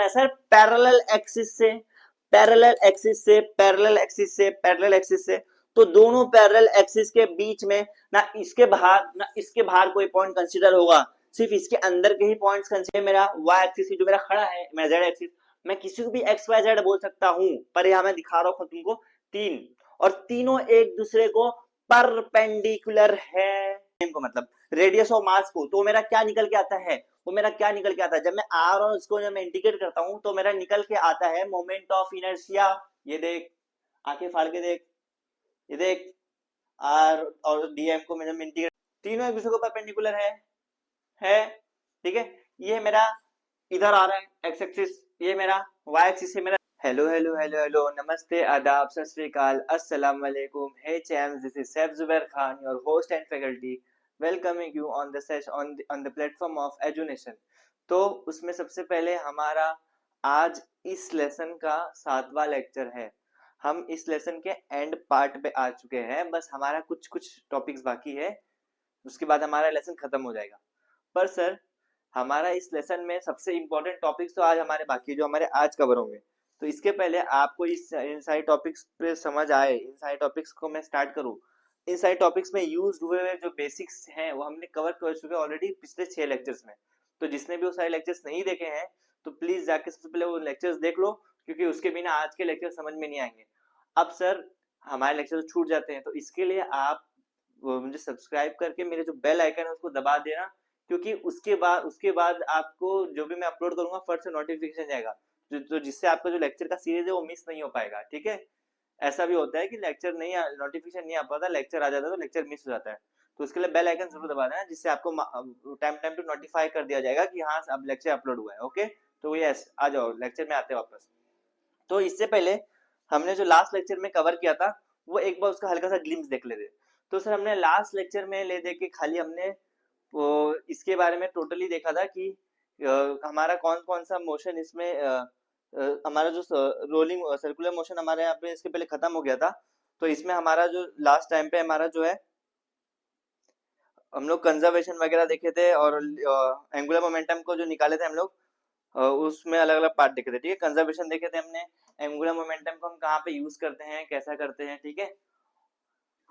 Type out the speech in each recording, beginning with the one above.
करना है sir parallel axis से, पैरेलल एक्सिस से, पैरेलल एक्सिस से, पैरेलल एक्सिस से। तो दोनों पैरेलल एक्सिस के बीच में ना इसके बाहर कोई पॉइंट कंसीडर होगा, सिर्फ इसके अंदर के ही पॉइंट्स कंसीडर। मेरा वाई एक्सिस जो मेरा खड़ा है, मेरा जेड एक्सिस, मैं किसी को भी एक्स वाई जेड बोल सकता हूं, पर यहां मैं दिखा रहा हूं तुमको तीन, और तीनों एक दूसरे को परपेंडिकुलर है। को मतलब रेडियस ऑफ मास को, तो मेरा क्या निकल के आता है, वो मेरा क्या निकल के आता है, जब मैं आर और उसको जब मैं इंटीग्रेट करता हूं तो मेरा निकल के आता है मोमेंट ऑफ इनर्शिया। ये देख, आंखें फाड़ के देख, ये देख, आर और डीएम को मैं जब इंटीग्रेट, तीनों एक दूसरे को परपेंडिकुलर है, ठीक है। ये मेरा इधर आ रहा है एक्स एक्सिस, ये मेरा वाई एक्सिस है मेरा। हेलो हेलो हेलो हेलो, नमस्ते, आदाब, सत श्री अकाल, अस्सलाम वालेकुम। Hey champs, this is Saif Zubair Khan, your host and faculty, welcoming you on the session on the platform of Edunation. तो उसमें सबसे पहले हमारा आज इस लेसन का 7वां लेक्चर है। हम इस लेसन के एंड पार्ट पे आ चुके हैं, बस हमारा कुछ टॉपिक्स बाकी है, उसके बाद हमारा लेसन खत्म हो जाएगा। पर सर, हमारा इस लेसन में सबसे इंपॉर्टेंट टॉपिक्स तो आज हमारे बाकी, जो हमारे आज कवर होंगे। तो इसके पहले आपको इन सारे टॉपिक्स पे समझ आए, इन सारे टॉपिक्स को मैं स्टार्ट करूं, इन सारे टॉपिक्स में यूज हुए जो बेसिक्स हैं वो हमने कवर कर चुके ऑलरेडी पिछले 6 लेक्चर्स में। तो जिसने भी वो सारे लेक्चर्स नहीं देखे हैं तो प्लीज जाके सबसे पहले वो लेक्चर्स देख लो, क्योंकि उसके बिना आज के लेक्चर समझ में नहीं आएंगे। अब सर, हमारे लेक्चर छूट जाते हैं, तो इसके लिए आप मुझे सब्सक्राइब करके मेरे जो बेल आइकन है उसको दबा देना, क्योंकि उसके बाद आपको जो भी मैं अपलोड करूंगा फर्स्ट से नोटिफिकेशन जाएगा, जो जिससे आपका जो लेक्चर का सीरीज है वो मिस नहीं हो पाएगा, ठीक है। ऐसा भी होता है कि लेक्चर नहीं, नोटिफिकेशन नहीं आ पाता, लेक्चर आ जाता है तो लेक्चर मिस हो जाता है। तो उसके लिए बेल आइकन जरूर दबा देना, जिससे आपको टाइम टाइम टू नोटिफाई कर दिया जाएगा कि हाँ अब लेक्चर अपलोड हुआ है। ओके, तो यस, आ जाओ लेक्चर में आते हैं वापस। तो इससे पहले हमने जो लास्ट लेक्चर में कवर किया था वो एक बार उसका हल्का सा ग्लिम्स देख लेते। तो सर, हमने लास्ट लेक्चर में ले दे के खाली हमने वो इसके बारे में टोटली देखा था कि हमारा कौन कौन सा मोशन इसमें हमारा जो रोलिंग सर्कुलर मोशन हमारे यहाँ पे इसके पहले खत्म हो गया था। तो इसमें हमारा जो लास्ट टाइम पे हमारा जो है, हम लोग कंजर्वेशन वगैरह देखे थे और एंगुलर मोमेंटम को जो निकाले थे हम लोग, उसमें अलग अलग पार्ट देखे थे, ठीक है। कंजर्वेशन देखे थे हमने, एंगुलर मोमेंटम को हम कहाँ पे यूज करते हैं, कैसा करते हैं, ठीक है।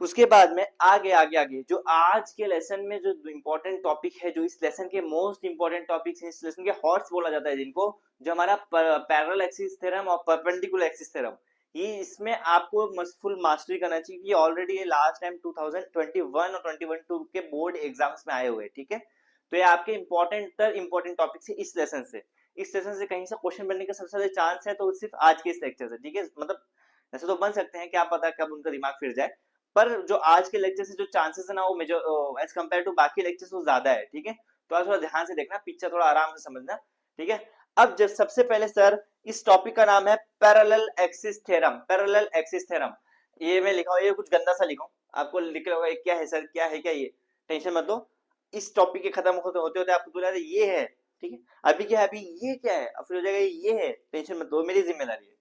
उसके बाद में आगे जो आज के लेसन में जो इम्पोर्टेंट टॉपिक है, जो इस लेसन के मोस्ट इम्पोर्टेंट टॉपिक्स हैं, इस लेसन के हॉर्स बोला जाता है जिनको, जो हमारा पैरेलल एक्सिस थ्योरम और परपेंडिकुलर एक्सिस थ्योरम, ये इसमें आपको फुल मास्टरी करना चाहिए कि ऑलरेडी ये लास्ट टाइम 2021 और 2022 के बोर्ड एग्जाम्स में आए हुए, ठीक है। तो ये आपके इंपॉर्टेंट टॉपिक्स है इस लेसन से। इस लेसन से कहीं से क्वेश्चन बनने का सबसे ज्यादा चांस है तो सिर्फ आज के इस लेक्चर से, ठीक है। मतलब ऐसे तो बन सकते हैं, क्या पता कब उनका दिमाग फिर जाए, पर जो आज के लेक्चर से जो चांसेस है ना वो मेजर एज कंपेयर टू बाकी लेक्चर्स वो ज्यादा है, ठीक है। तो आज थोड़ा ध्यान से देखना, पिक्चर थोड़ा आराम से समझना, ठीक है। अब जब सबसे पहले सर, इस टॉपिक का नाम है parallel axis theorem. Parallel axis theorem, ये मैं लिखा हूं, ये कुछ गंदा सा लिखा हूं, आपको लिख रहा होगा क्या है सर, क्या है क्या ये, टेंशन मत लो। इस टॉपिक के खत्म होते होते आपको बोला ये है, ठीक है। अभी क्या है, अभी ये क्या है, अब फिर हो जाएगा ये है, टेंशन मत लो, मेरी जिम्मेदारी है,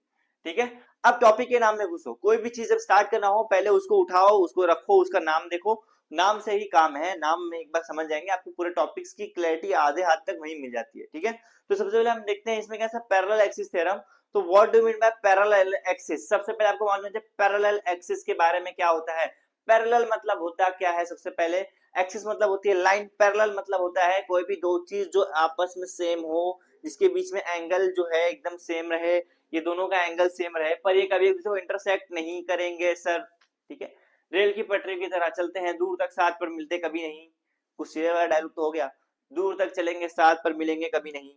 ठीक है। अब टॉपिक के नाम में घुसो, कोई भी चीज जब स्टार्ट करना हो पहले उसको उठाओ, उसको रखो, उसका नाम देखो, नाम से ही काम है, नाम में एक बार समझ जाएंगे आपको पूरे टॉपिक्स की क्लैरिटी आधे हाथ तक वहीं मिल जाती है, ठीक है। तो सबसे पहले हम देखते हैं इसमें कैसा पैरेलल एक्सिस थ्योरम। तो what do mean by parallel axis, सबसे पहले आपको मालूम है पैरेलल एक्सिस के बारे में क्या होता है। पैरेलल मतलब होता क्या है, सबसे पहले एक्सिस मतलब होती है लाइन, पैरेलल मतलब होता है कोई भी दो चीज जो आपस में सेम हो, जिसके बीच में एंगल जो है एकदम सेम रहे, ये दोनों का एंगल सेम रहे, पर ये कभी एक दूसरे को इंटरसेक्ट नहीं करेंगे सर, ठीक है। रेल की पटरी की तरह चलते हैं, दूर तक साथ पर मिलते कभी नहीं, कुछ सीधे वाला डायलॉग तो हो गया, दूर तक चलेंगे साथ पर मिलेंगे कभी नहीं।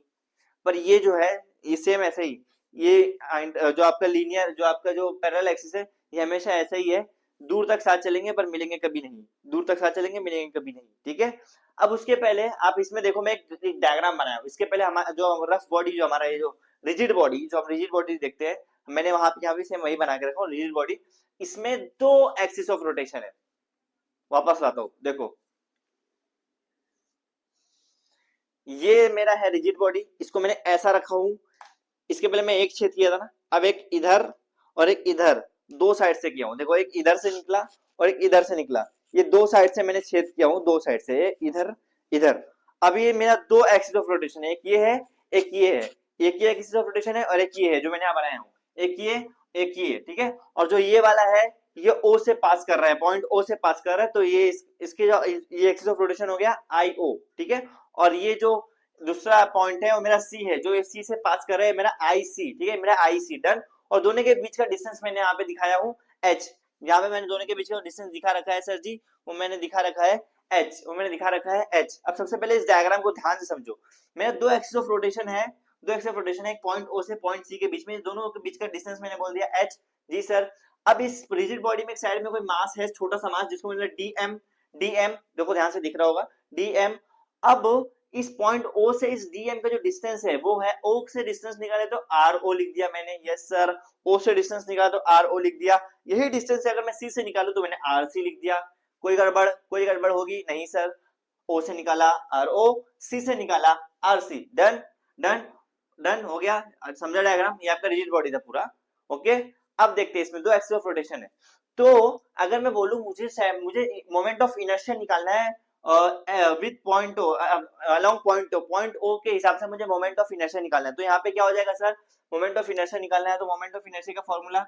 पर ये जो है ये सेम ऐसे ही, ये जो आपका लीनियर, जो आपका जो पैरेलल एक्सिस है, ये हमेशा ऐसा ही है, दूर तक साथ चलेंगे पर मिलेंगे कभी नहीं, दूर तक साथ चलेंगे मिलेंगे कभी नहीं, ठीक है। अब उसके पहले आप इसमें देखो, मैं एक डायग्राम बनाया हूं। इसके पहले हमारा जो रफ बॉडी, जो हमारा ये जो रिजिड बॉडी, जो हम रिजिड बॉडी देखते हैं, मैंने वहां पे यहाँ भी सेम वही बना के रखा हूं, रिजिड बॉडी। इसमें दो एक्सिस ऑफ रोटेशन है, वापस लाता हूं, देखो ये मेरा है रिजिड बॉडी, इसको मैंने ऐसा रखा हूं। इसके पहले मैं एक छेद किया था ना, अब एक इधर और एक इधर, दो साइड से किया हूं, देखो एक इधर से निकला और एक इधर से निकला, ये दो साइड से मैंने छेद किया हूं, दो साइड से, इधर इधर। अब ये मेरा दो एक्सिस ऑफ रोटेशन है, एक ये है एक ये है, एक ये एक्सिस ऑफ रोटेशन है और एक ये है जो मैंने यहाँ बनाया हूँ, एक ये, ठीक है। और जो ये वाला है ये ओ से पास कर रहा है, पॉइंट ओ से पास कर रहा है, तो ये इसके जो ये एक्सिस ऑफ रोटेशन हो गया आई ओ, ठीक है। और ये जो दूसरा पॉइंट है वो मेरा सी है, जो सी से पास कर रहा है मेरा आई सी, ठीक है, मेरा आई सी, डन। और दोनों के बीच का डिस्टेंस मैंने यहाँ पे दिखाया हूँ एच, यहाँ पे मैंने दोनों के बीच का डिस्टेंस दिखा रखा है सर जी, वो मैंने दिखा रखा है एच, वो मैंने दिखा रखा है एच। अब सबसे पहले इस डायग्राम को ध्यान से समझो, मेरा दो एक्सिस ऑफ रोटेशन है, दो एक्सिस ऑफ रोटेशन है, एक पॉइंट ओ से पॉइंट सी के बीच में, दोनों के बीच का डिस्टेंस मैंने बोल दिया एच, जी सर। अब इस रिजिड बॉडी में एक साइड में कोई मास है, छोटा सा मास, जिसको मैंने डीएम, डीएम देखो ध्यान से दिख रहा होगा, डीएम। अब इस पॉइंट ओ से इस डीएम का जो डिस्टेंस है वो है, ओ से डिस्टेंस निकाले तो आर ओ लिख दिया मैंने, यस सर। ओ से डिस्टेंस निकाला तो आर ओ लिख दिया। यही डिस्टेंस अगर मैं सी से निकालू तो मैंने आर सी लिख दिया। कोई गड़बड़ होगी नहीं सर, ओ से निकाला आर ओ, सी से निकाला R C, done done done हो गया। समझा डायग्राम, ये आपका रिजिड बॉडी था पूरा, ओके। अब देखते हैं इसमें दो एक्सिस ऑफ रोटेशन है, तो अगर मैं बोलूं मुझे मोमेंट ऑफ इनर्शिया निकालना है with point O, along point O, point O के हिसाब से मुझे मोमेंट ऑफ इनर्शिया निकालना है, तो यहाँ पे क्या हो जाएगा सर, मोमेंट ऑफ इनर्शिया निकालना है तो मोमेंट ऑफ इनर्शिया का फॉर्मूला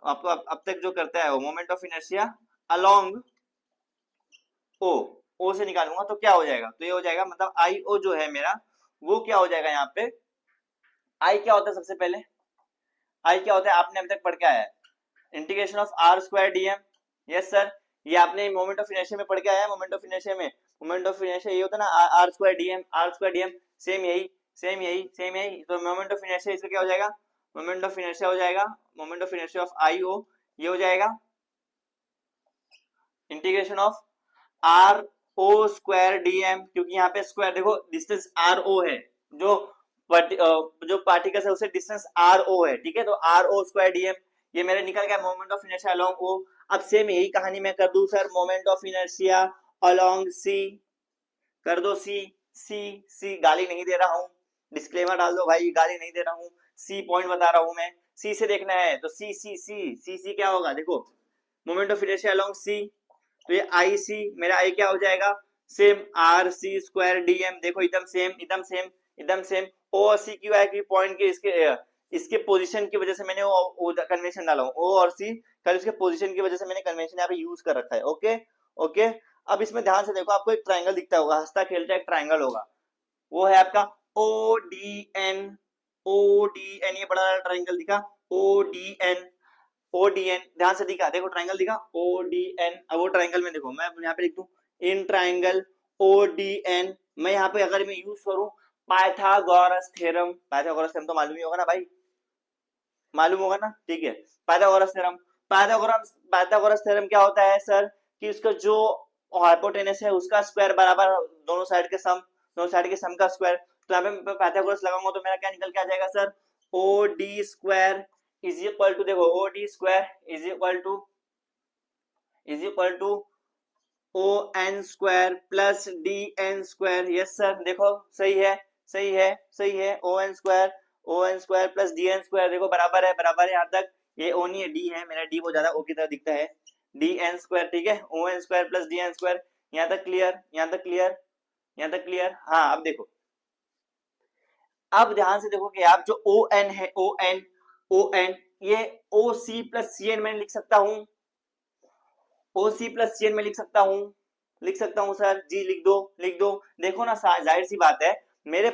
आपको अब तक जो करता है वो मोमेंट ऑफ इनर्शिया अलोंग ओ, ओ से निकालूंगा तो क्या हो जाएगा, तो ये हो जाएगा मतलब आई ओ जो है मेरा वो क्या हो जाएगा, यहाँ पे आई क्या होता है, सबसे पहले आई क्या होता है आपने अभी तक पढ़ के आया है, integration of R square DM, yes sir. ये आपने मोमेंट ऑफ इनर्शिया में पढ़ के आया है, मोमेंट ऑफ इनर्शिया में, मोमेंट ऑफ इनर्शिया ये होता है ना R square DM, R square DM, same यही सेम यही सेम यही। तो मोमेंट ऑफ इनर्शिया इसका क्या हो जाएगा, मोमेंट ऑफ इनर्शिया हो जाएगा, moment of inertia of I O ये हो जाएगा integration of R O square DM, क्योंकि यहाँ पे स्क्वायर देखो डिस्टेंस आर ओ है, जो पार्टिकल्स है उसे डिस्टेंस आर ओ है, ठीक है। तो आर ओ स्क्वायर डीएम ये मेरा निकल गया moment of inertia along O. अब सेम यही कहानी मैं कर दूं sir, moment of inertia along C कर दो, सी सी सी गाली नहीं दे रहा हूं, डिस्क्लेमर डाल दो भाई, गाली नहीं दे रहा हूं, सी पॉइंट बता रहा हूं मैं, सी से देखना है तो सी सी सी सी सी क्या होगा, देखो moment of inertia along C, तो ये आई सी मेरा आई क्या हो जाएगा, same R C square DM, देखो एकदम सेम एकदम सेम एकदम सेम। ओ और सी क्यों है, पॉइंट के इसके पोजीशन की वजह से मैंने वो कन्वेंशन डाला हूं, ओ और सी कल उसके पोजीशन की वजह से मैंने कन्वेंशन यहाँ पे यूज कर रखा है, ओके ओके। अब इसमें ध्यान से देखो, आपको एक ट्रायंगल दिखता होगा, हंसता खेलता एक ट्रायंगल होगा, वो है आपका O D N, O D N, ये बड़ा ट्रायंगल दिखा O D N, O D N ध्यान से दिखा, देखो ट्रायंगल दिखा ओ डी एन। अब वो ट्रायंगल में देखो मैं यहाँ पे लिख दूं in triangle O D N, मैं यहाँ पे अगर मैं यूज करूं पाइथागोरस थ्योरम, पाइथागोरस थ्योरम तो मालूम ही होगा ना भाई, मालूम होगा ना, ठीक है। पाइथागोरस थ्योरम, पाइथागोरस थ्योरम क्या होता है सर, कि उसका जो हाइपोटेनस है उसका स्क्वायर बराबर दोनों साइड के सम, दोनों साइड के सम का स्क्वायर। तो यहाँ पे मैं पाइथागोरस लगाऊंगा तो मेरा क्या निकल के आ जाएगा sir, O D square is equal to, देखो O D square is equal to O N square plus D N square, yes sir, देखो सही है सही है सही है, O N square plus D N square, देखो बराबर है यहाँ तक, ये ओ नहीं है डी है, मेरा डी बहुत ज्यादा ओ की तरह दिखता है, डी एन स्क्वायर, ठीक है, O N square plus D N square, यहाँ तक क्लियर, यहाँ तक क्लियर, यहाँ तक क्लियर। हाँ अब देखो, अब ध्यान से देखो कि आप जो ओ एन है, ओ एन ये ओ सी प्लस सी एन मैंने लिख सकता हूं, ओ सी प्लस सी एन में लिख सकता हूं सर जी, लिख दो। देखो ना जाहिर सी बात है, मेरे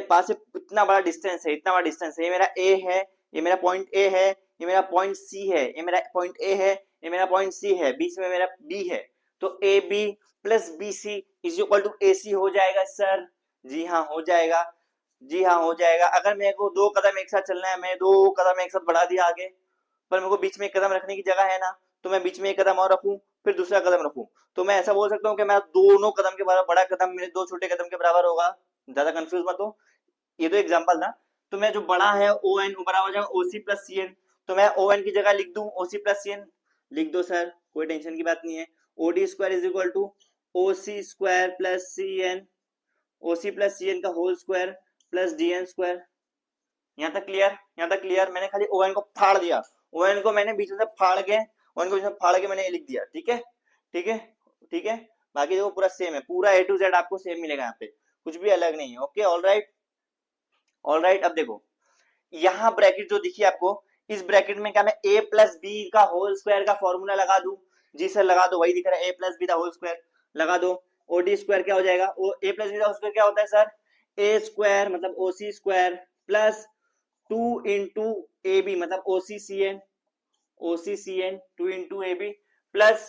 पास इतना बड़ा डिस्टेंस है, ये मेरा ए है, ये मेरा पॉइंट ए है, ये मेरा पॉइंट सी है, ये मेरा पॉइंट ए है, ये मेरा पॉइंट सी है, बीच में मेरा बी है, तो A B plus B C is equal to A C हो जाएगा सर, जी हाँ हो जाएगा, जी हाँ हो जाएगा। अगर मेरे को दो कदम एक साथ चलना है, मैं दो कदम एक साथ बढ़ा दिया आगे, पर मेरे को बीच में एक कदम रखने की जगह है ना, तो मैं बीच में एक कदम और रखूं फिर दूसरा कदम रखूं, तो मैं ऐसा बोल सकता हूँ कि मेरा दोनों कदम के बराबर, बड़ा कदम मेरे दो छोटे कदम के बराबर होगा, ज्यादा कंफ्यूज मत हो, ये तो एग्जांपल था। तो मैं जो बड़ा है ओ एन बराबर हो जाएगा ओ सी प्लस सी एन, तो मैं ओ एन की जगह लिख दूं ओ सी प्लस सी एन, लिख दो सर, कोई टेंशन की बात नहीं है, O D square is equal to O C square plus C N, O C plus C N का whole square plus D N square, यहाँ तक क्लियर, मैंने खाली ओ एन को फाड़ दिया, ओ एन को मैंने बीच में से फाड़ के, ओ एन को बीच में फाड़ के मैंने लिख दिया, ठीक है ठीक है ठीक है। बाकी देखो पूरा सेम है, पूरा ए टू जेड आपको सेम मिलेगा यहाँ पे, कुछ भी अलग नहीं है। Okay, all right, all right. अब देखो यहाँ ब्रैकेट जो दिखी आपको, इस ब्रैकेट में क्या मैं a प्लस बी का होल स्क्वायर का फॉर्मूला लगा दूं? जी सर लगा दो, वही दिख रहा है a प्लस बी का होल स्क्वायर लगा दो। ओडी स्क्वायर क्या हो जाएगा? ओ a प्लस बी का होल स्क्वायर क्या होता है सर? a स्क्वायर मतलब O C square plus 2 into A B मतलब O C C N, O C C N 2 into A B plus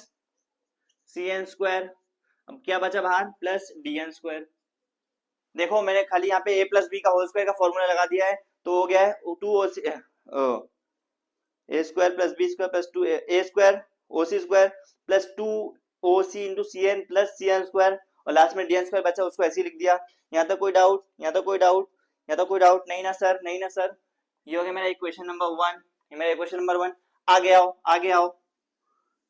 C N square. अब क्या बचा बाहर? Plus D N square. देखो मैंने खाली यहाँ पे a प्लस बी का होल स्क्वायर का फॉर्मूला लगा दिया है, तो हो गया है 2 A square plus B square plus 2 A square O C square plus 2 O C into C N plus C N square, और लास्ट में डी एन स्क्वायर बचा, उसको ऐसे ही लिख दिया। यहाँ तक कोई डाउट? यहाँ तक कोई डाउट? यहाँ तक कोई डाउट नहीं ना सर? नहीं ना सर? ये हो गया मेरा इक्वेशन नंबर 1, ये मेरा इक्वेशन नंबर 1। आगे आओ, आगे आओ,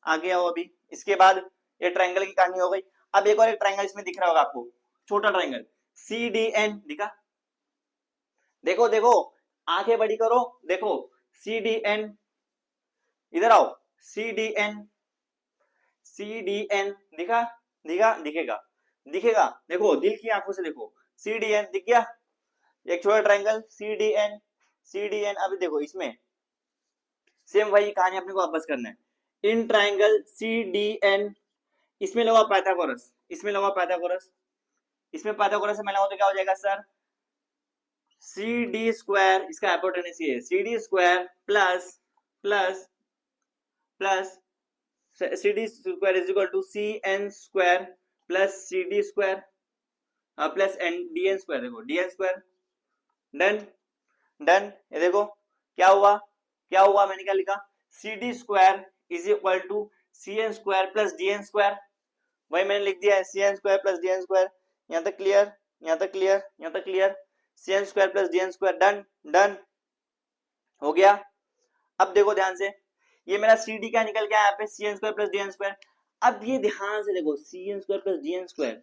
आगे आओ। अभी इसके बाद ये ट्रायंगल की कहानी हो गई। अब एक और एक ट्रायंगल इसमें दिख रहा होगा आपको, छोटा ट्रायंगल सी डी एन दिखा? देखो देखो, आंखें बड़ी करो, देखो सी डी एन, इधर आओ, C D N, C D N दिखा? दिखा? दिखेगा, दिखेगा। देखो दिल की आंखों से देखो, सी डी एन दिख गया? एक छोटा triangle C D N, C D N. अभी देखो इसमें सेम वही कहानी अपने को वापस करना है। In triangle C D N, इसमें लगा पाइथागोरस, इसमें लगा पाइथागोरस, इसमें पाइथागोरस से मैं लगाऊं तो क्या हो जाएगा सर? सी डी स्क्वायर, इसका हाइपोटेन्यूज ये है, C D square plus plus plus C D square is equal to C N square plus C D square plus N D N square. देखो D N square, done done. ये देखो क्या हुआ, क्या हुआ? मैंने क्या लिखा? C D square is equal to C N square plus D N square, वही मैंने लिख दिया है, सी N square plus D N square. यहाँ तक क्लियर? यहाँ तक क्लियर? यहाँ तक clear? C N square plus D N square, done done हो गया। अब देखो ध्यान से, ये मेरा सी डी क्या निकल गया यहाँ पे? C N square plus D N square. अब ये ध्यान से देखो, C N square plus D N square,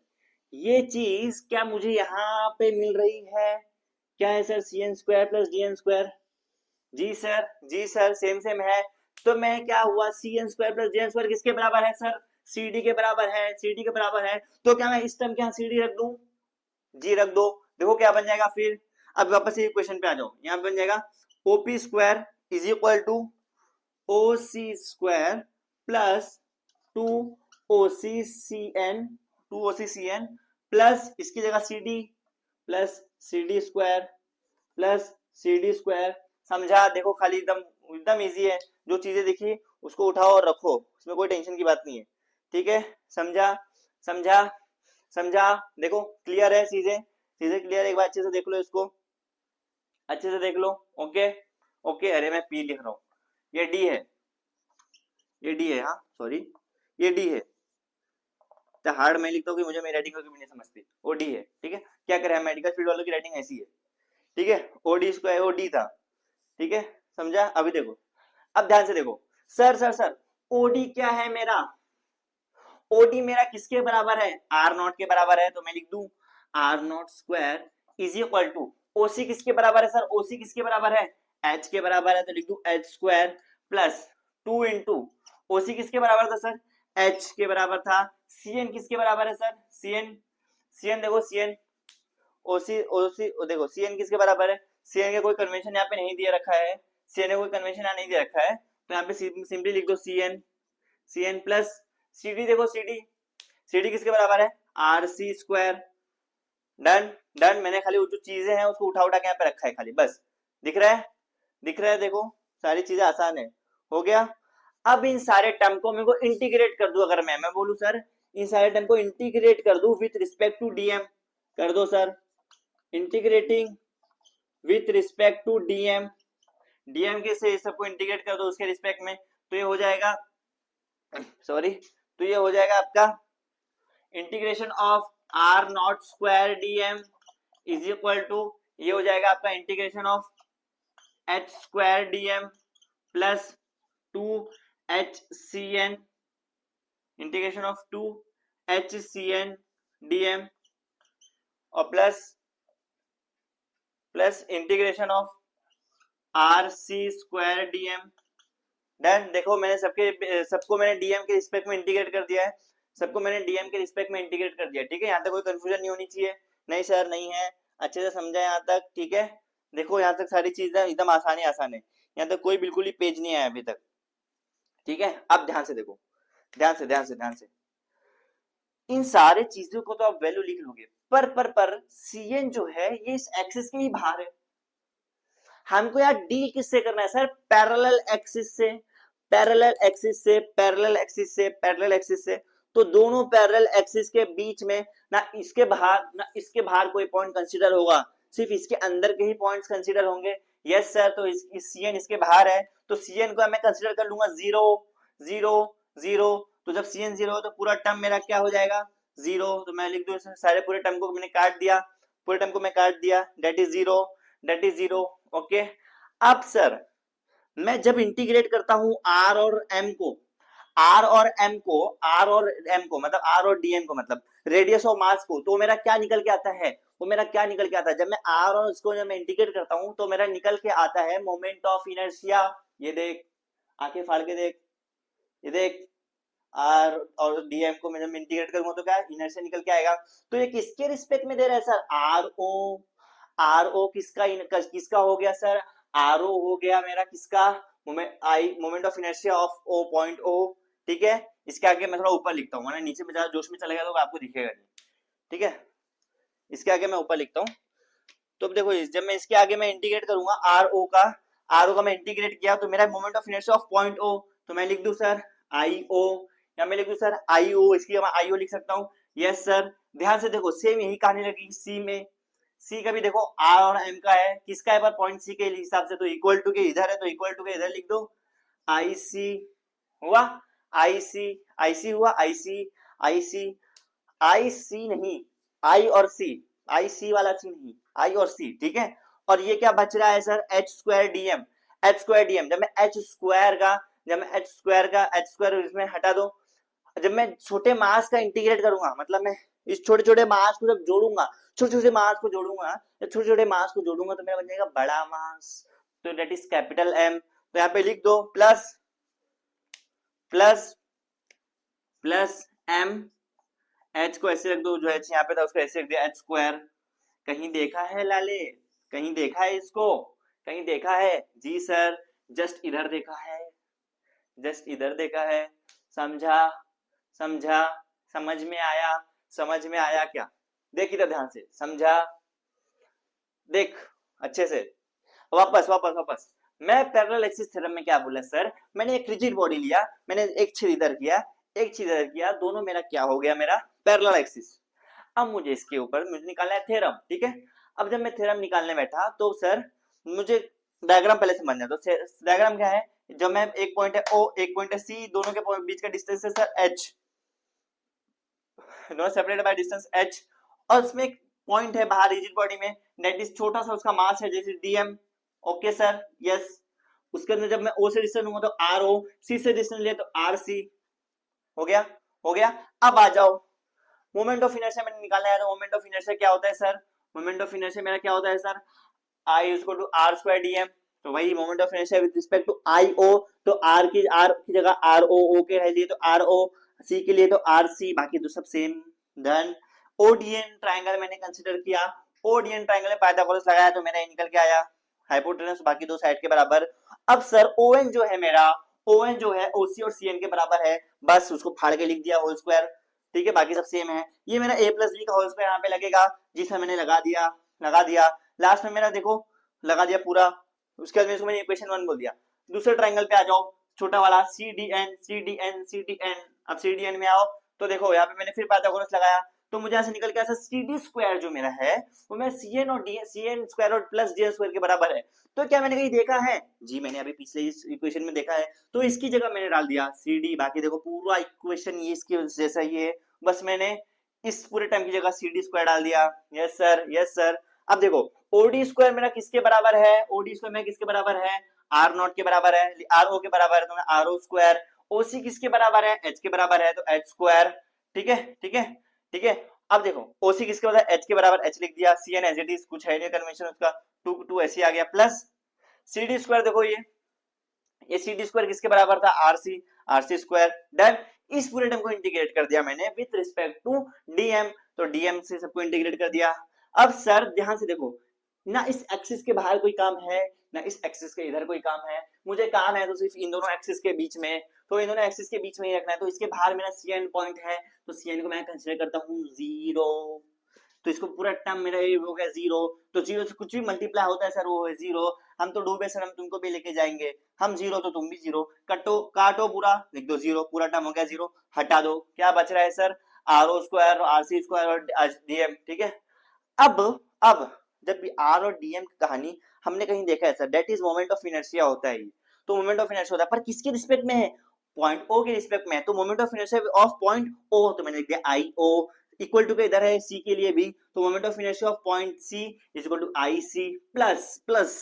ये चीज क्या मुझे यहाँ पे मिल रही है? क्या है sir? C N square plus D N square. जी सर, जी सर, सेम सेम है। तो मैं क्या हुआ? C N square plus D N square किसके बराबर है सर? सी डी के बराबर है, सी डी के बराबर है। तो क्या मैं इस टर्म के यहाँ सी डी रख दूं? जी रख दो। देखो क्या बन जाएगा फिर। अब वापस ये इक्वेशन पे आ जाओ, यहाँ बन जाएगा OP square is equal to O C square plus 2 O C C N, 2 O C C N plus इसकी जगह C D plus C D square plus C D square. समझा? देखो खाली एकदम एकदम इजी है, जो चीजें दिखी उसको उठाओ और रखो, उसमें कोई टेंशन की बात नहीं है। ठीक है, समझा? समझा? समझा? देखो क्लियर है चीजें, चीजें क्लियर है। एक बार अच्छे से देख लो, इसको अच्छे से देख लो। ओके ओके, अरे मैं पी लिख रहा हूँ, ये डी है, ये डी है, हाँ सॉरी ये डी है। तो हार्ड मैं लिखता हूँ कि मुझे मेरी राइटिंग कभी नहीं समझती, वो डी है। ठीक है, क्या करें, मेडिकल फील्ड वालों की राइटिंग ऐसी है। ठीक है, O D square O D था। ठीक है, समझा? अभी देखो, अब ध्यान से देखो, सर सर सर ओडी क्या है मेरा? ओडी मेरा किसके बराबर है? आर नॉट के बराबर है, तो मैं लिख दूं R not square is equal to OC किसके बराबर है सर? ओसी किसके बराबर है? एच के बराबर है, तो लिख दूं एच स्क्वायर प्लस 2 इंटू ओसी किसके बराबर था सर? एच के बराबर था। सीएन किसके बराबर है सर? सीएन, सीएन देखो सीएन ओसी ओसी देखो सीएन किसके बराबर है? सीएन का कोई कन्वेंशन यहाँ पे नहीं दिया रखा है, सीएन का कोई कन्वेंशन यहाँ नहीं दिया रखा है, तो यहाँ पे सिंपली लिख दो सीएन, सीएन प्लस सीडी। देखो सीडी, सीडी किसके बराबर है? R C square. Done done. मैंने खाली जो चीजें हैं उसको उठा उठा के यहाँ पे रखा है खाली, बस दिख रहा है, दिख रहा है। देखो सारी चीजें आसान है, हो गया। अब इन सारे टर्म को मेरे को इंटीग्रेट कर दूं, अगर मैं बोलूं सर इन सारे टर्म को इंटीग्रेट कर दूं विथ रिस्पेक्ट टू डीएम, कर दो sir integrating with respect to DM, DM के से सबको इंटीग्रेट कर दो उसके रिस्पेक्ट में, तो ये हो जाएगा सॉरी, तो ये हो जाएगा आपका integration of R not square DM is equal to, ये हो जाएगा आपका integration of H square DM plus 2 H C N, integration of 2 H C N d m और plus plus integration of R C square d m. Done. देखो मैंने सबको मैंने DM के रिस्पेक्ट में इंटीग्रेट कर दिया है, सबको मैंने डीएम के रिस्पेक्ट में इंटीग्रेट कर दिया। ठीक है, यहाँ तक कोई कंफ्यूजन नहीं होनी चाहिए, नहीं सर नहीं है, अच्छे से समझा यहाँ तक, ठीक है। देखो यहाँ तक सारी चीजें एकदम आसान ही आसान है, यहाँ तक कोई बिल्कुल ही पेज नहीं आया अभी तक, ठीक है। अब ध्यान से देखो, ध्यान से ध्यान से ध्यान से, इन सारे चीजों को तो आप वैल्यू लिख लोगे, पर Cn जो है ये इस एक्सिस के ही बाहर है। हमको यार डील किससे करना है सर, पैरेलल एक्सिस से, पैरेलल एक्सिस से, पैरेलल एक्सिस से, पैरेलल एक्सिस से। तो दोनों पैरेलल एक्सिस के बीच में ना इसके बाहर कोई पॉइंट कंसीडर होगा, सिर्फ इसके अंदर के ही पॉइंट्स कंसीडर होंगे। यस सर, तो Cn इसके बाहर है, तो Cn को मैं कंसीडर कर लूंगा 0 0 0। तो जब Cn 0 हो तो पूरा टर्म मेरा क्या हो जाएगा, 0। तो मैं लिख दूं सारे पूरे टर्म को मैंने काट दिया, पूरे टर्म को मैं काट दिया, that is 0, that is 0। Okay, अब सर मैं जब इंटीग्रेट करता हूं r और m को, r और m को, r और m को मतलब r और dm को मतलब रेडियस ऑफ मास को, तो मेरा क्या निकल के आता है, वो मेरा क्या निकल के आता है, जब मैं r और इसको जब मैं इंटीग्रेट करता हूं तो मेरा निकल के आता है मोमेंट ऑफ इनर्शिया। ये देख, आंखें फाड़ के देख, ये देख, r और dm को मैं जब इंटीग्रेट करूंगा तो क्या इनर्शिया निकल के आएगा। तो ये किसके रिस्पेक्ट में दे रहा है सर, ro किसका हो गया सर, ro हो गया मेरा किसका, moment of inertia of o point o, ठीक है। इसके आगे मैं थोड़ा ऊपर लिखता हूँ, मैंने नीचे में ज्यादा जोश में चला गया तो आपको दिखेगा नहीं, ठीक है। इसके आगे मैं ऊपर लिखता हूँ, तो अब देखो जब मैं इसके आगे मैं इंटीग्रेट करूंगा ro का मैं इंटीग्रेट किया तो मेरा moment of inertia of point o, तो मैं लिख दूं सर io, या मैं लिख दूं सर io, इसकी मैं io लिख सकता हूँ। यस सर, ध्यान से देखो सेम यही कहानी लगी सी में, सी का भी देखो r और m का है, किसका है पर पॉइंट सी के हिसाब से, तो इक्वल टू के इधर है तो इक्वल टू के इधर लिख दो, IC हुआ, IC IC हुआ, IC IC नहीं, I और C, IC वाला सी नहीं, I और C, ठीक है। और ये क्या बच रहा है सर, h2 dm, जब मैं h स्क्वायर इसमें हटा दो, जब मैं छोटे मास का इंटीग्रेट करूंगा मतलब मैं इस छोटे छोटे मास को जब जोड़ूंगा, छोटे छोटे मास को जोड़ूंगा, छोटे छोटे मास को जोड़ूंगा तो मेरा बन जाएगा बड़ा मास, तो दैट इज कैपिटल M। तो यहाँ पे लिख दो plus plus plus M, h को ऐसे रख दो, जो h यहाँ पे था उसको ऐसे रख दिया h स्क्वायर। कहीं देखा है लाले, कहीं देखा है इसको, कहीं देखा है, जी सर जस्ट इधर देखा है, जस्ट इधर देखा है, समझा समझा, समझ में आया, समझ में आया क्या, देख इधर ध्यान से, समझा, देख अच्छे से, वापस वापस वापस। मैं पैरेलल एक्सिस थ्योरम में क्या बोला सर, मैंने एक रिजिड बॉडी लिया, मैंने एक छेद इधर किया, एक छेद इधर किया, दोनों मेरा क्या हो गया, मेरा पैरेलल एक्सिस। अब मुझे इसके ऊपर मुझे निकालना है थ्योरम, ठीक है। अब जब मैं थ्योरम निकालने बैठा तो सर मुझे डायग्राम पहले समझना, तो डायग्राम क्या है, जब मैं एक पॉइंट है O, एक पॉइंट है C, दोनों के बीच का डिस्टेंस है सर H, दोनों सेपरेटेड बाय डिस्टेंस h, और उसमें एक पॉइंट है बाहर रिजिड बॉडी में, दैट इज छोटा सा उसका मास है जैसे dm। Okay sir, yes. उसके अंदर जब मैं O से डिस्टेंस लूंगा तो ro, C से डिस्टेंस लिया तो rc, हो गया, हो गया। अब आ जाओ मोमेंट ऑफ इनर्शिया मैंने निकालना है, तो मोमेंट ऑफ इनर्शिया क्या होता है सर, मोमेंट ऑफ इनर्शिया मेरा क्या होता है sir, I equal to r square dm, तो वही moment of inertia with respect to IO, तो r की जगह RO के लिए तो RO, C के लिए तो RC, बाकी तो सब सेम। डन। ODN ट्रायंगल मैंने कंसीडर किया, ODN ट्रायंगल में पाइथागोरस लगाया तो मेरा निकल के आया हाइपोटेनस बाकी दो साइड के बराबर। अब सर ON जो है मेरा, ON जो है OC और CN के बराबर है, बस उसको फाड़ के लिख दिया होल स्क्वायर, ठीक है, बाकी सब सेम है। ये मेरा a प्लस बी का होल स्क्वायर यहाँ पे लगेगा, जिसमें मैंने लगा दिया, लास्ट में मेरा देखो लगा दिया पूरा, उसके बाद मैंने इक्वेशन 1 बोल दिया। दूसरे ट्रायंगल पे आ जाओ, छोटा वाला CDN CDN CDN, अब CDN में आओ तो देखो यहाँ पे मैंने फिर पाइथागोरस लगाया, तो मुझे ऐसे निकल के ऐसा CD स्क्वायर जो मेरा है वो मैं CN और CN स्क्वायर और प्लस DN स्क्वायर के बराबर है। तो क्या मैंने कहीं देखा है, जी मैंने अभी पिछले इस इक्वेशन में देखा है, तो इसकी जगह मैंने डाल दिया CD, बाकी देखो पूरा इक्वेशन ये इसके जैसा ही है, बस मैंने इस पूरे टर्म की जगह CD स्क्वायर डाल दिया। Yes sir, yes sir. अब देखो OD स्क्वायर मेरा किसके बराबर है, OD स्क्वायर मेरा किसके बराबर है, R नॉट के बराबर है, RO के बराबर है तो मैं RO स्क्वायर, OC किसके बराबर है, H के बराबर है तो H स्क्वायर, ठीक है ठीक है ठीक है। अब देखो OC किसके बराबर, H के बराबर H लिख दिया, CN एज इट इज, कुछ है नहीं कन्वेंशन उसका, 2 ऐसे आ गया, प्लस CD स्क्वायर, देखो ये CD स्क्वायर किसके बराबर था, RC स्क्वायर। डन। इस पूरे टर्म को इंटीग्रेट कर दिया मैंने विद रिस्पेक्ट टू DM, तो DM से सबको इंटीग्रेट कर दिया। अब सर ध्यान से देखो, ना इस एक्सिस के बाहर कोई काम है, ना इस एक्सिस के इधर कोई काम है, मुझे काम है तो सिर्फ इन दोनों एक्सिस के बीच में, तो इन दोनों एक्सिस के बीच में ही रखना है, तो इसके बाहर मेरा सी एन पॉइंट है, तो सी एन को मैं कंसिडर करता हूँ 0, तो इसको पूरा टर्म मेरा ये हो गया 0, तो 0 से कुछ भी मल्टीप्लाई होता है सर वो है 0, हम तो डूबे सर, हम तुमको भी लेके जाएंगे, हम 0 तो तुम भी 0, कटो काटो पूरा, लिख दो 0, पूरा टर्म हो गया 0, हटा दो, क्या बच रहा है sir, R O square, R C square और डीएम, ठीक है। अब जब भी आर और डीएम की कहानी हमने कहीं देखा है sir, that is moment of inertia होता है, तो मोमेंट ऑफ इनर्शिया होता है, पर किसके रिस्पेक्ट में है, पॉइंट ओ के रिस्पेक्ट में है, तो moment of inertia of point O, तो मैंने लिख दिया आई ओ, इक्वल टू के इधर है सी के लिए भी, तो moment of inertia of point C is equal to I C plus plus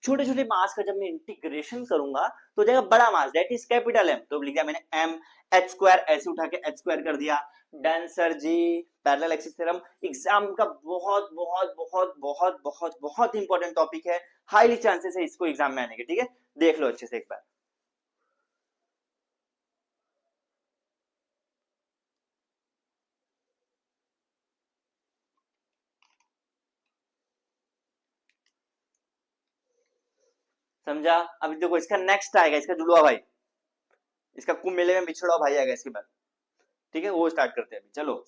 छोटे छोटे मास का जब मैं इंटीग्रेशन करूंगा तो हो जाएगा बड़ा मास, दैट इज कैपिटल एम, तो लिख दिया मैंने एम, एच स्क्वायर ऐसे उठा के एच स्क्वायर कर दिया, डन सर जी। पैरेलल एक्सिस थ्योरम एग्जाम का बहुत बहुत बहुत बहुत बहुत बहुत इंपॉर्टेंट टॉपिक है, हाईली चांसेस है इसको एग्जाम में आने के, ठीक है, देख लो अच्छे से एक बार। समझा? अभी देखो इसका नेक्स्ट आएगा, इसका जुड़वा भाई, इसका कुंभ मेले में बिछड़ा भाई आएगा इसके बाद, ठीक है, वो स्टार्ट करते हैं अभी, चलो।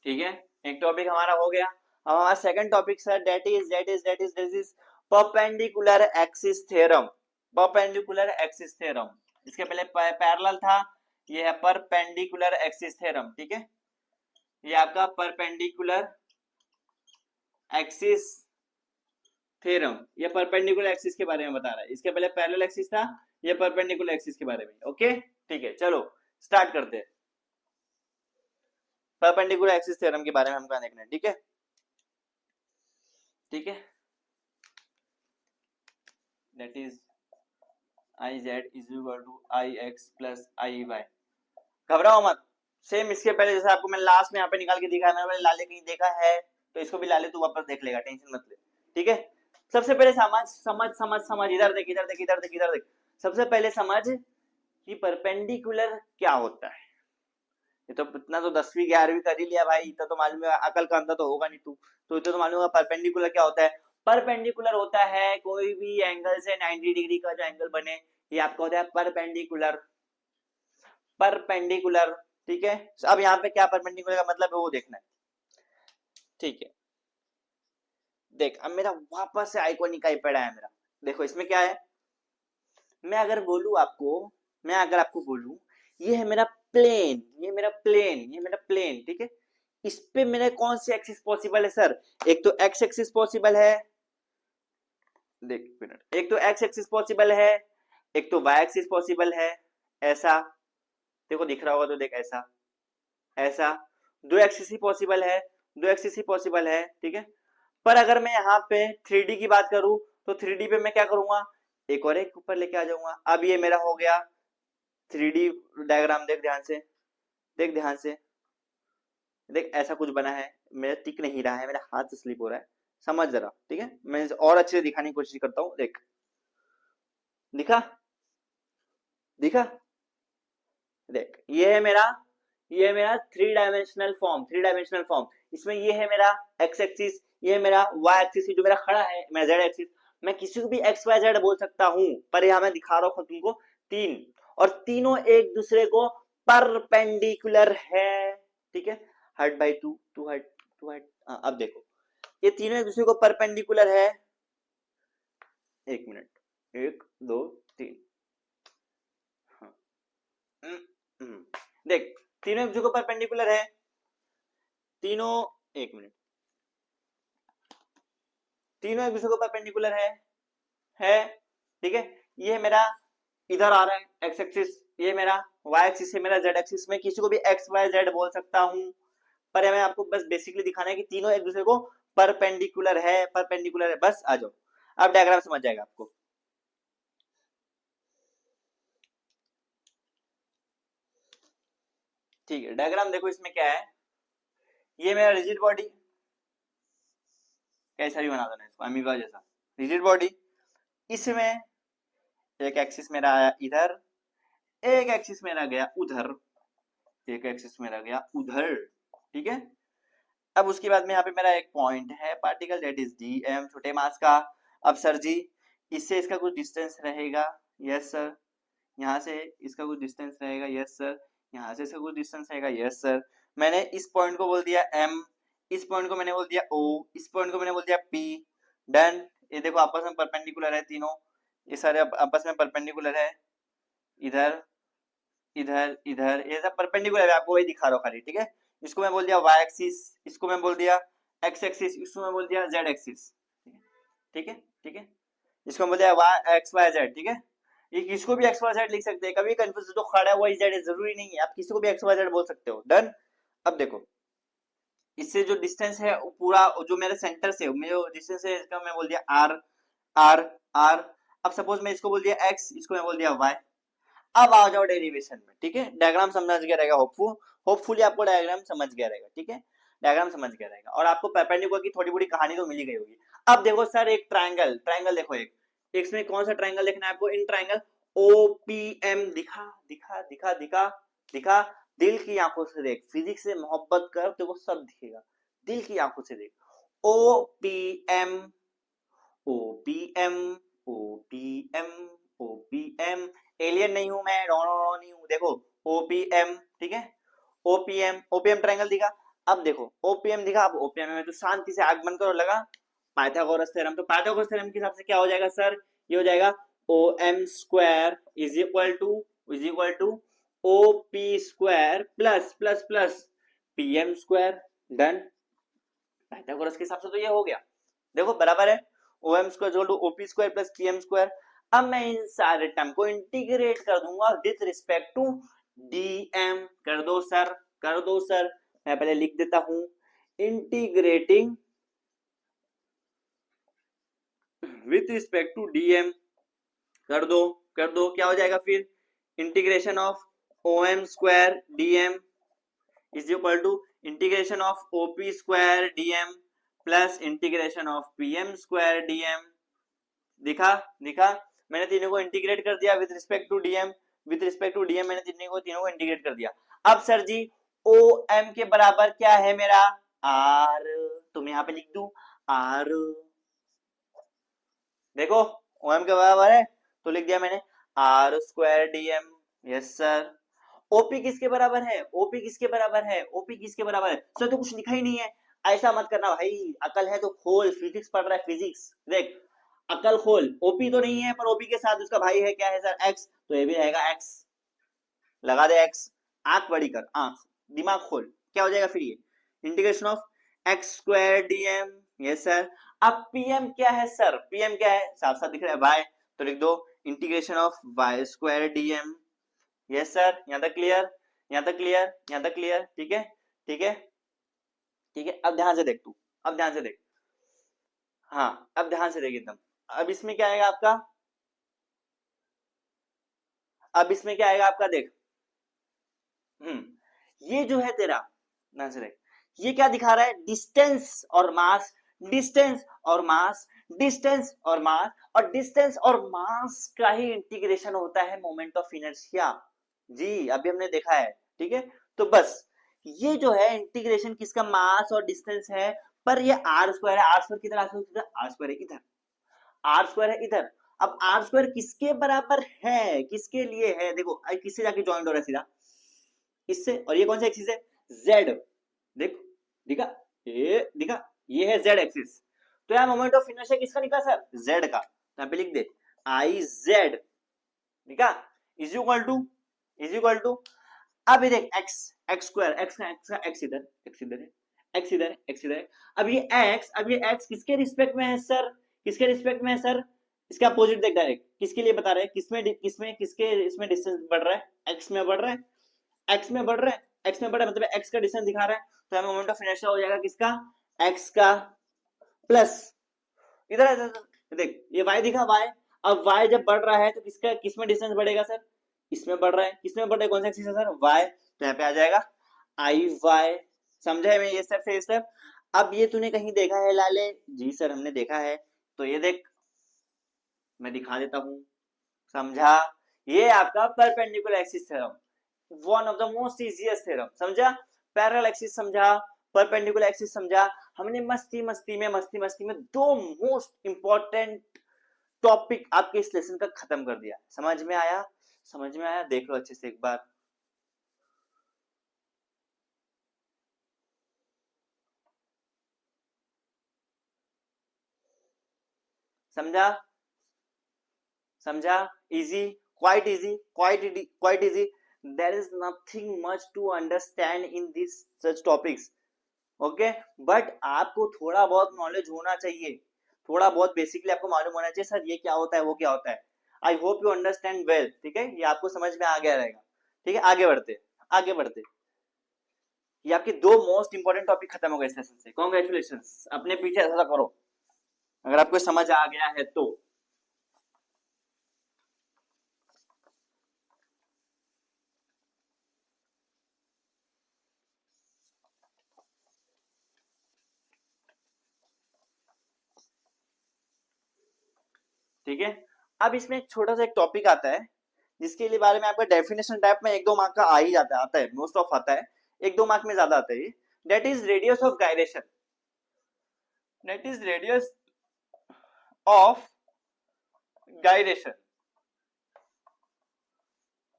ठीक है, एक टॉपिक हमारा हो गया, अब हमारा second topic sir that is perpendicular axis theorem, perpendicular axis theorem, इसके पहले पैरेलल था, ये है परपेंडिकुलर एक्सिस थ्योरम, ठीक है, ये आपका परपेंडिकुलर एक्सिस थ्योरम, ये परपेंडिकुलर एक्सिस के बारे में बता रहा है, इसके पहले पैरेलल एक्सिस था, ये परपेंडिकुलर एक्सिस के बारे में, ओके ठीक है, चलो स्टार्ट करते हैं, परपेंडिकुलर एक्सिस थ्योरम के बारे में हमको देखना है, ठीक है, ठीक है, that is I Z is equal to I X plus I Y, घबराओ मत, सेम इसके पहले जैसे आपको मैंने लास्ट में यहाँ पे निकाल के दिखाया, मैंने लाले कहीं देखा है तो इसको भी लाले तू वापस देख लेगा, टेंशन मत ले, ठीक है। सबसे पहले समझ समझ समझ समझ, इधर देख इधर देख इधर देख इधर देख, सबसे पहले समझ कि परपेंडिकुलर क्या होता है, ये तो इतना तो 10वीं 11वीं कर ही लिया भाई, इतना तो मालूम है, अकल का अंतर तो होगा नहीं तू, तो इतना तो मालूम होगा परपेंडिकुलर क्या होता है, परपेंडिकुलर होता है कोई भी एंगल से 90 डिग्री का जो एंगल बने, ये आपका होता है परपेंडिकुलर, परपेंडिकुलर, ठीक है। अब यहाँ पे क्या परपेंडिकुलर का मतलब है वो देखना है, ठीक है, देख अब मेरा वापस से आइकॉनिक आई पड़ा है मेरा, देखो इसमें क्या है, मैं अगर बोलूं आपको, मैं अगर आपको बोलूं ये है मेरा प्लेन, ये मेरा प्लेन, ये मेरा प्लेन, ठीक है, इस पे मेरे कौन सी एक्सिस पॉसिबल है सर, एक तो एक्स एक्सिस पॉसिबल है, देख मिनट, एक तो एक्स एक्सिस पॉसिबल है, एक तो वाई एक्सिस पॉसिबल है, ऐसा देखो दिख रहा होगा तो देख ऐसा, ऐसा दो एक्सिस ही पॉसिबल है, दो एक्सिस ही पॉसिबल है, ठीक है। पर अगर मैं यहाँ पे 3D की बात करूं तो 3D पे मैं क्या करूंगा, एक और एक ऊपर लेके आ जाऊंगा, अब ये मेरा हो गया 3D डायग्राम, देख ध्यान से, देख ध्यान से, देख ऐसा कुछ बना है, मेरा टिक नहीं रहा है, मेरा हाथ स्लिप हो रहा है, समझ जरा, ठीक है, मैं और अच्छे से दिखाने की कोशिश करता हूँ, देख दिखा, दिखा, देख ये है मेरा, ये है मेरा 3 डायमेंशनल फॉर्म, 3 डायमेंशनल फॉर्म, इसमें ये है मेरा एक्स एक्सिस, ये है मेरा वाई एक्सिस, जो मेरा खड़ा है मेरा जेड एक्सिस, मैं किसी को भी एक्स वाई जेड बोल सकता हूं, पर यहाँ मैं दिखा रहा हूं तुमको 3, और तीनों एक दूसरे को परपेंडिकुलर है, ठीक है, हट भाई तू हट, तू हट, अब देखो ये तीनों एक दूसरे को परपेंडिकुलर है, एक मिनट, 1 2 3, हाँ, देख तीनों एक दूसरे को परपेंडिकुलर है, तीनों, एक मिनट, तीनों एक दूसरे को परपेंडिकुलर है, ठीक है, ये मेरा इधर आ रहा है एक्स एक्सिस, ये मेरा वाई एक्सिस है, मेरा जेड एक्सिस, में किसी को भी एक्स वाई जेड बोल सकता हूं, पर हमें आपको बस बेसिकली दिखाना है कि तीनों एक दूसरे को परपेंडिकुलर है, बस आ जाओ, अब डायग्राम समझ जाएगा आपको। ठीक है, डायग्राम देखो, इसमें क्या है, ये मेरा रिजिड बॉडी, कैसा भी बना दो ना इसको, अमीबा जैसा रिजिड बॉडी, इसमें एक एक्सिस मेरा आया इधर, एक एक्सिस मेरा गया उधर, एक एक्सिस मेरा गया उधर, ठीक है। अब उसके बाद में यहाँ पे मेरा एक पॉइंट है particle, that is D M, छोटे मास का। अब सर जी, इससे इसका कुछ डिस्टेंस रहेगा, यस सर, यहाँ से इसका कुछ डिस्टेंस रहेगा, यस सर, यहाँ से इसका कुछ डिस्टेंस रहेगा, यस सर। मैंने इस पॉइंट को बोल दिया एम, इस पॉइंट को मैंने बोल दिया ओ, इस पॉइंट को मैंने बोल दिया पी, डन। ये देखो आपस में परपेंडिकुलर है तीनों, ये सारे आपस में परपेंडिकुलर है, इधर इधर इधर, ये सब परपेंडिकुलर है, आपको वही दिखा रहा हूँ खाली, ठीक है। इसको मैं बोल दिया वाई एक्सिस, इसको मैं बोल दिया एक्स एक्सिस, इसको मैं बोल दिया जेड एक्सिस, ठीक है, ठीक है। इसको मैं बोल दिया वाई एक्स वाई जेड, ठीक है। ये किसको भी एक्स वाई जेड लिख सकते हैं, कभी कंफ्यूज तो खड़ा है वही जेड है, जरूरी नहीं है, आप किसी को भी एक्स वाई जेड बोल सकते हो, डन। अब देखो, इससे जो डिस्टेंस है पूरा, जो मेरे सेंटर से जो डिस्टेंस है, इसका मैं बोल दिया आर आर आर। अब सपोज मैं इसको बोल दिया एक्स, इसको मैं बोल दिया वाई। अब आ जाओ डेरिवेशन में, ठीक है। डायग्राम समझ गया रहेगा, होपफुली आपको डायग्राम समझ गया रहेगा, ठीक है, डायग्राम समझ गया रहेगा, और आपको परपेंडिकुलर की थोड़ी बड़ी कहानी तो मिली गई होगी। अब देखो सर, एक ट्रायंगल देखो, एक इसमें कौन सा ट्रायंगल देखना है आपको, इन ट्रायंगल ओपीएम, दिखा दिखा दिखा दिखा दिखा, दिल की आंखों से देख, फिजिक्स से मोहब्बत कर, देखो सब दिखेगा, दिल की आंखों से देख, OPM OPM OPM OPM, alien नहीं हूं मैं, नो नहीं हूं, देखो ओपीएम, ठीक है, ओपीएम ट्रायंगल दिखा। अब देखो ओपीएम दिखा, अब ओपीएम में तो शांति से आंख बंद करो, लगा पाइथागोरस थ्योरम, तो पाइथागोरस थ्योरम के हिसाब से क्या हो जाएगा सर, ये हो जाएगा O M square is equal to O P square plus plus plus P M square, done. Pythagoras के हिसाब से तो ये हो गया, देखो बराबर है, O M square equal to O P square plus P M square. अब मैं इन सारे टर्म को इंटीग्रेट कर दूंगा with respect to D M, कर दो सर, कर दो सर, मैं पहले लिख देता हूं, integrating with respect to DM, कर दो, कर दो, क्या हो जाएगा फिर, integration of O M square DM is equal to integration of OP square DM plus integration of PM square DM, दिखा दिखा, मैंने तीनों को इंटीग्रेट कर दिया विद रिस्पेक्ट टू डीएम, मैंने तीनों को इंटीग्रेट कर दिया। अब सर जी, ओ एम के बराबर क्या है मेरा, आर, तो मैं यहाँ पे लिख दूं आर, देखो ओ एम के बराबर है तो लिख दिया मैंने R square DM, yes sir. OP किसके बराबर है, ओपी किसके बराबर है, ओपी किसके बराबर है सर, तो कुछ लिखा ही नहीं है, ऐसा मत करना भाई, अकल है तो खोल, फिजिक्स पढ़ रहा है, फिजिक्स देख, अकल खोल, ओपी तो नहीं है, पर ओपी के साथ उसका भाई है, क्या है सर, एक्स, तो ये भी रहेगा एक्स, लगा दे एक्स, आंख बड़ी कर, आंख दिमाग खोल, क्या हो जाएगा फिर ये, integration of x square DM, yes sir. अब पीएम क्या है सर, पीएम क्या है, साफ साफ दिख रहा है वाई, तो लिख दो integration of Y square DM, yes sir, यहाँ तक क्लियर, यहाँ तक क्लियर, यहाँ तक क्लियर, ठीक है, ठीक है, ठीक है। अब ध्यान से देख तू, अब ध्यान से देख, हाँ अब ध्यान से देख एकदम, अब इसमें क्या आएगा आपका, अब इसमें क्या आएगा आपका, देख, ये जो है तेरा, ध्यान से देख, ये क्या दिखा रहा है, डिस्टेंस और मास, डिस्टेंस और मास, डिस्टेंस और मास, और डिस्टेंस और मास का ही इंटीग्रेशन होता है मोमेंट ऑफ इनर्शिया, जी अभी हमने देखा है, ठीक है। तो बस ये जो है इंटीग्रेशन किसका, मास और डिस्टेंस है, पर ये आर स्क्वायर है, आर स्क्वायर किधर, आर स्क्वायर है इधर, आर स्क्वायर है इधर। अब आर स्क्वायर किसके बराबर है, किसके लिए है, देखो किससे जाके ज्वाइंट हो रहा है सीधा, इससे, और ये कौन सा एक्सिस है, जेड, देखो दिखा, ये दिखा, ये है जेड एक्सिस, तो यार मोमेंट ऑफ इनर्शिया किसका निकला सर, जेड का, तो यहाँ पे लिख दे आई जेड, दिखा, इज इक्वल टू, अब ये देख एक्स, एक्स स्क्वायर, एक्स का एक्स इधर, एक्स इधर है, एक्स इधर, एक्स इधर है। अब ये एक्स किसके रिस्पेक्ट में है सर, किसके रिस्पेक्ट में है सर, इसका अपोजिट देख डायरेक्ट, किसके लिए बता रहे हैं, किसमें किसके इसमें डिस्टेंस बढ़ रहा है, एक्स में बढ़ रहा है, एक्स में बढ़ रहा है, एक्स में बढ़ रहा है, मतलब एक्स का डिस्टेंस दिखा रहा है, तो हमें मोमेंट ऑफ इनर्शिया हो जाएगा किसका, x का प्लस इधर देख ये y दिखा y, अब y जब बढ़ रहा है तो किसका किसमें डिस्टेंस बढ़ेगा सर, इसमें बढ़ रहा है, किसमें बढ़ रहा है, कौन सा एक्सिस है सर, y, तो यहाँ पे आ जाएगा आई वाई। समझा है मैं ये स्टेप से स्टेप। अब ये तूने कहीं देखा है लाले, जी सर हमने देखा है, तो ये देख मैं दिखा देता हूं, समझा, ये आपका perpendicular axis theorem, one of the most easiest theorem, समझा, पैरेलल एक्सिस समझा, परपेंडिकुलर एक्सिस समझा, हमने मस्ती में दो मोस्ट इंपॉर्टेंट टॉपिक आपके इस लेसन का खत्म कर दिया। समझ में आया, समझ में आया, देख लो अच्छे से एक बार। समझा, समझा, easy, quite easy, quite easy, there is nothing much to understand in this such topics, okay, but आपको थोड़ा बहुत नॉलेज होना चाहिए, थोड़ा बहुत बेसिकली आपको मालूम होना चाहिए सर ये क्या होता है वो क्या होता है। I hope you understand well, ठीक है, ये आपको समझ में आ गया रहेगा, ठीक है, आगे बढ़ते, आगे बढ़ते। ये आपके दो मोस्ट इंपॉर्टेंट टॉपिक खत्म हो गए इस सेशन से, कॉन्ग्रेचुलेशंस, अपने पीछे ऐसा करो अगर आपको समझ आ गया है तो। ठीक है, अब इसमें एक छोटा सा एक टॉपिक आता है जिसके लिए बारे में आपका डेफिनेशन टाइप में एक दो मार्क का आ ही जाता है, मोस्ट ऑफ आता है, एक दो मार्क में ज्यादा आता है, that is radius of gyration, that is radius of gyration,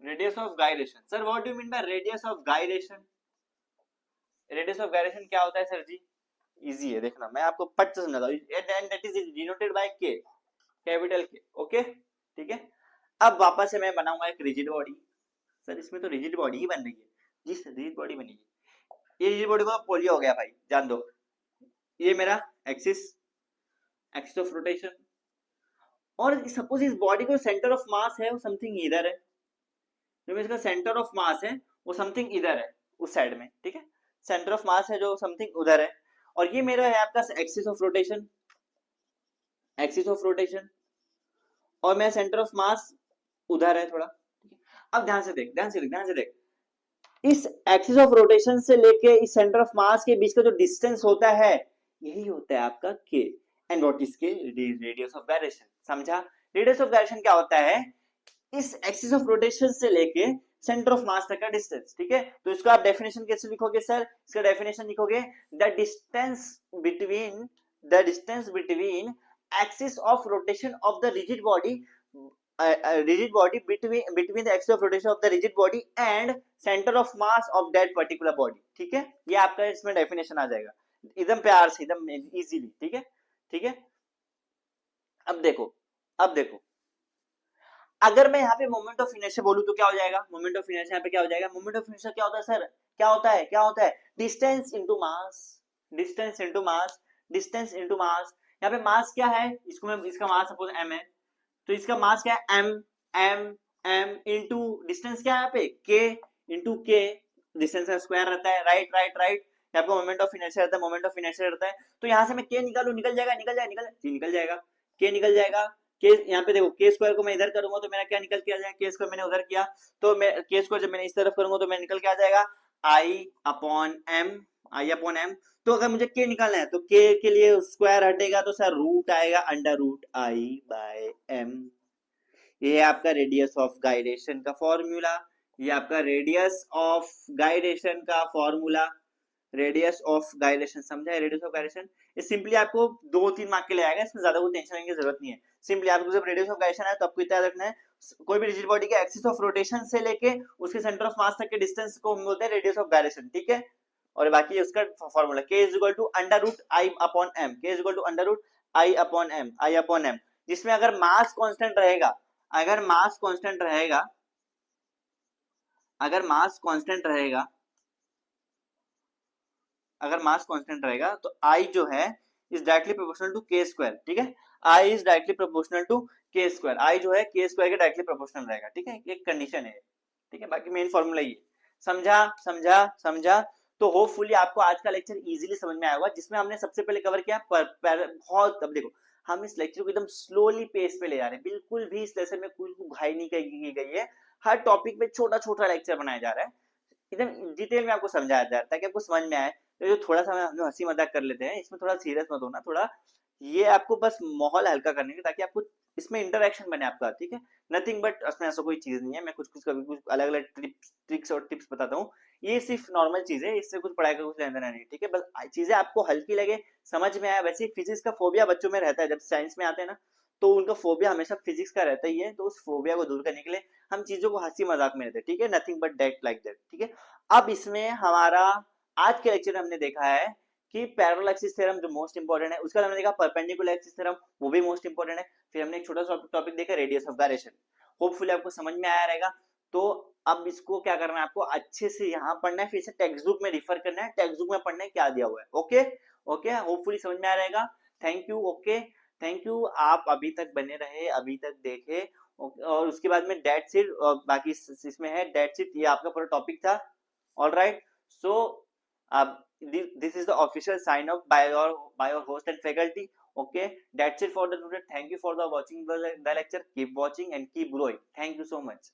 radius of gyration. Sir what do you mean by radius of gyration, radius of gyration क्या होता है सर जी, इजी है देखना, मैं आपको पट से समझाता हूं, and that is denoted by के, कैपिटल के, ओके, ठीक है। अब वापस से मैं बनाऊंगा एक रिजिड बॉडी, सर इसमें तो रिजिड बॉडी ही बन रही है जी सर, रिजिड बॉडी बनी है, ये रिजिड बॉडी को पोलियो हो गया भाई, जान दो, ये मेरा एक्सिस, एक्सिस ऑफ रोटेशन, और सपोज इस बॉडी को सेंटर ऑफ मास है वो समथिंग इधर है, जो इसका सेंटर ऑफ मास है वो समथिंग इधर है उस साइड में, ठीक है, सेंटर ऑफ मास है जो समथिंग उधर है, और ये मेरा है आपका axis of rotation, axis of rotation, और मेरा सेंटर ऑफ मास उधर है थोड़ा, ठीक है। अब ध्यान से देख, ध्यान से देख, ध्यान से देख, इस एक्सिस ऑफ रोटेशन से लेके इस सेंटर ऑफ मास के बीच का जो डिस्टेंस होता है यही होता है आपका के, एंड व्हाट इज के, रेडियस ऑफ गायरेशन, समझा। रेडियस ऑफ गायरेशन क्या होता है, इस एक्सिस ऑफ रोटेशन से लेके सेंटर ऑफ मास तक का डिस्टेंस, ठीक है। तो इसको आप डेफिनेशन कैसे लिखोगे सर, इसका डेफिनेशन लिखोगे the distance between axis of rotation of the rigid body, rigid body between the axis of rotation of the rigid body and center of mass of that particular body, ठीक है, ये आपका इसमें definition आ जाएगा एकदम प्यार से, एकदम इजीली, ठीक है, ठीक है। अब देखो, अब देखो, अगर मैं यहाँ पे मोमेंट ऑफ इनर्शिया बोलूं तो क्या हो जाएगा, मोमेंट ऑफ इनर्शिया यहाँ पे क्या हो जाएगा, मोमेंट ऑफ इनर्शिया क्या होता है सर, क्या होता है, क्या होता है, distance into mass, distance into mass, distance into mass, यहाँ पे मास क्या है, इसको मैं, इसका मास सपोज m है, तो इसका मास क्या है m, m इनटू डिस्टेंस क्या है यहाँ पे k इनटू k, डिस्टेंस का स्क्वायर रहता है, राइट राइट राइट, यहाँ पे मोमेंट ऑफ इनर्शिया रहता है, मोमेंट ऑफ इनर्शिया रहता है, तो यहाँ से मैं k निकालू, निकल जाएगा, निकल जाएगा, निकल जाएगा, k निकल जाएगा, के यहाँ पे देखो के स्क्वायर को मैं इधर करूंगा तो मेरा क्या निकल के आ जाएगा, के स्क्वायर मैंने उधर किया तो मैं के स्क्वायर जब मैंने इस तरफ करूंगा तो मैं निकल के आ जाएगा आई अपॉन एम, तो अगर मुझे के निकालना है तो के लिए स्क्वायर हटेगा तो सर रूट आएगा under root I by M, ये आपका रेडियस ऑफ गायरेशन का फॉर्मूला, ये आपका रेडियस ऑफ गायरेशन का फॉर्मूला, रेडियस ऑफ गायरेशन, समझा है, रेडियस ऑफ गायरेशन, ये सिंपली आपको 2-3 मार्क के लिए आएगा, इसमें ज्यादा कोई टेंशन लेने की जरूरत नहीं है, सिंपली आपको जब रेडियस ऑफ गायरेशन है तो आपको इतना रखना है, कोई भी रिजिड बॉडी के एक्सिस ऑफ रोटेशन से लेके उसके सेंटर ऑफ मास तक के डिस्टेंस को हम बोलते हैं रेडियस ऑफ गायरेशन, ठीक है, और बाकी उसका formula k is equal to under root I upon M, k is equal to under root I upon M, जिसमें अगर मास कांस्टेंट रहेगा, अगर मास कांस्टेंट रहेगा, अगर मास कांस्टेंट रहेगा, अगर मास कांस्टेंट रहेगा तो I जो है is directly proportional to K square, ठीक है, I is directly proportional to K square, I जो है के स्क्वायर के डायरेक्टली प्रोपोर्शनल रहेगा, ठीक है, एक कंडीशन है, ठीक है, बाकी मेन फॉर्मूला ये, समझा समझा समझा। तो होपफुली आपको आज का लेक्चर इजीली समझ में आया होगा, जिसमें हमने सबसे पहले कवर किया बहुत, अब देखो हम इस लेक्चर को एकदम स्लोली पेस पे ले जा रहे हैं, बिल्कुल भी इस लेसन में कोई घाई नहीं की गई है, हर टॉपिक पे छोटा छोटा लेक्चर बनाया जा रहा है, एकदम डिटेल में आपको समझाया जा रहा है ताकि आपको समझ में आए। तो जो थोड़ा सा हम हंसी मजाक कर लेते हैं, इसमें थोड़ा सीरियस मत होना, थोड़ा ये आपको बस माहौल हल्का करने के, ताकि आपको इसमें इंटरेक्शन बने आपका, ठीक है, नथिंग बट, उसमें ऐसा कोई चीज नहीं है, मैं कुछ कुछ कभी कुछ अलग अलग ट्रिक्स और टिप्स बताता हूँ, ये सिर्फ नॉर्मल चीज है, इससे कुछ पढ़ाई का कुछ लेना देना नहीं, ठीक है, बस चीजें आपको हल्की लगे, समझ में आया। वैसे फिजिक्स का फोबिया बच्चों में रहता है, जब साइंस में आते हैं ना तो उनका फोबिया हमेशा फिजिक्स का रहता ही है, तो उस फोबिया को दूर करने के लिए हम चीजों को हंसी मजाक में लेते हैं, ठीक है, nothing but that like that, ठीक है। अब इसमें हमारा आज के लेक्चर में हमने देखा है कि पैरेलल एक्सिस थ्योरम जो मोस्ट इंपोर्टेंट है, उसका हमने देखा परपेंडिकुलर एक्सिस थ्योरम, वो भी मोस्ट इंपोर्टेंट है। फिर हमने एक छोटा सा टॉपिक देखा रेडियस ऑफ गायरेशन, होपफुली आपको समझ में आया रहेगा। तो अब इसको क्या करना है, आपको अच्छे से यहाँ पढ़ना है, फिर से टेक्स्ट बुक में रिफर करना है, टेक्स्ट बुक में पढ़ना है क्या दिया हुआ है, ओके ओके, होपफुली समझ में आ रहेगा। Thank you, okay thank you, आप अभी तक बने रहे, अभी तक देखे, और उसके बाद में डेट सीट, बाकी इसमें है डेट सीट, ये आपका पूरा टॉपिक था। All right, so this is the official sign off by your host and faculty, okay, that's it for the today, thank you for the watching the lecture, keep watching and keep growing, thank you so much.